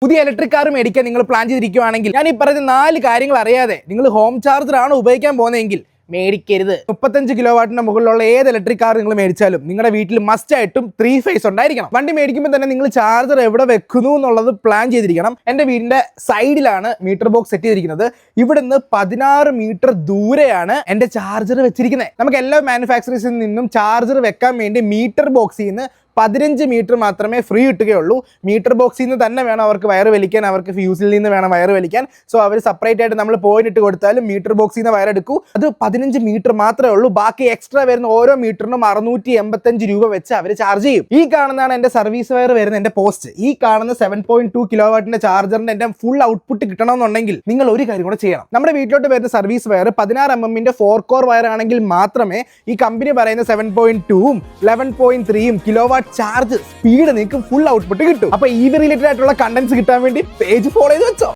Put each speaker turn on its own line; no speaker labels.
പുതിയ electric car മേടിക്കാൻ നിങ്ങൾ പ്ലാൻ ചെയ്തിരിക്കുകയാണെങ്കിൽ ഞാൻ ഈ പറയുന്ന 4 കാര്യങ്ങൾ അറിയാതെ നിങ്ങൾ ഹോം ചാർജർ ആണ് ഉപയോഗിക്കാൻ പോകുന്നതെങ്കിൽ മേടിക്കരുത്. 35 കിലോ വാട്ടിന്റെ മുകളിലുള്ള ഏത് ഇലക്ട്രിക് കാർ നിങ്ങൾ മേടിച്ചാലും നിങ്ങളുടെ വീട്ടിൽ മസ്റ്റ് ആയിട്ടും 3 ഫേസ് ഉണ്ടായിരിക്കണം. വണ്ടി മേടിക്കുമ്പോൾ തന്നെ നിങ്ങൾ ചാർജർ എവിടെ വെക്കുന്നു എന്നുള്ളത് പ്ലാൻ ചെയ്തിരിക്കണം. എൻ്റെ വീടിന്റെ സൈഡിലാണ് മീറ്റർ ബോക്സ് സെറ്റ് ചെയ്തിരിക്കുന്നത്. ഇവിടുന്ന് 16 മീറ്റർ ദൂരെയാണ് എൻ്റെ ചാർജർ വെച്ചിരിക്കുന്നത്. നമുക്ക് എല്ലാ മാനുഫാക്ചറേഴ്സിൽ നിന്നും ചാർജർ വെക്കാൻ വേണ്ടി മീറ്റർ ബോക്സിൽ നിന്ന് 15 മീറ്റർ മാത്രമേ ഫ്രീ കിട്ടുകയുള്ളൂ. മീറ്റർ ബോക്സിൽ നിന്ന് തന്നെ വേണം അവർക്ക് വയർ വലിക്കാൻ, അവർക്ക് ഫ്യൂസിൽ നിന്ന് വേണം വയർ വലിക്കാൻ. സോ അവർ സെപ്പറേറ്റ് ആയിട്ട് നമ്മൾ പോയിന്റ് ഇട്ട് കൊടുത്താലും മീറ്റർ ബോക്സിൽ നിന്ന് വയർ എടുക്കൂ. അത് 15 മീറ്റർ മാത്രമേ ഉള്ളൂ. ബാക്കി എക്സ്ട്രാ വരുന്ന ഓരോ മീറ്ററിനും 685 രൂപ വെച്ച് അവർ ചാർജ് ചെയ്യും. ഈ കാണുന്നതാണ് എൻ്റെ സർവീസ് വയർ വരുന്ന എൻ്റെ പോസ്റ്റ്. ഈ കാണുന്ന 7.2 കിലോ വാട്ടിന്റെ ചാർജറിന്റെ എൻ്റെ ഫുൾ ഔട്ട്പുട്ട് കിട്ടണമെന്നുണ്ടെങ്കിൽ നിങ്ങൾ ഒരു കാര്യം കൂടെ ചെയ്യണം. നമ്മുടെ വീട്ടിലോട്ട് വരുന്ന service wire 16 mm 4 core wire ആണെങ്കിൽ മാത്രമേ ഈ കമ്പനി പറയുന്ന 7.2ഉം 11.3ഉം കിലോ വാട്ട് ചാർജ് സ്പീഡ് നിങ്ങൾക്ക് ഫുൾ ഔട്ട്പുട്ട് കിട്ടും. അപ്പൊ ഈ റിലേറ്റഡ് ആയിട്ടുള്ള കണ്ടന്റ്സ് കിട്ടാൻ വേണ്ടി പേജ് ഫോളോ ചെയ്ത് വെച്ചോ.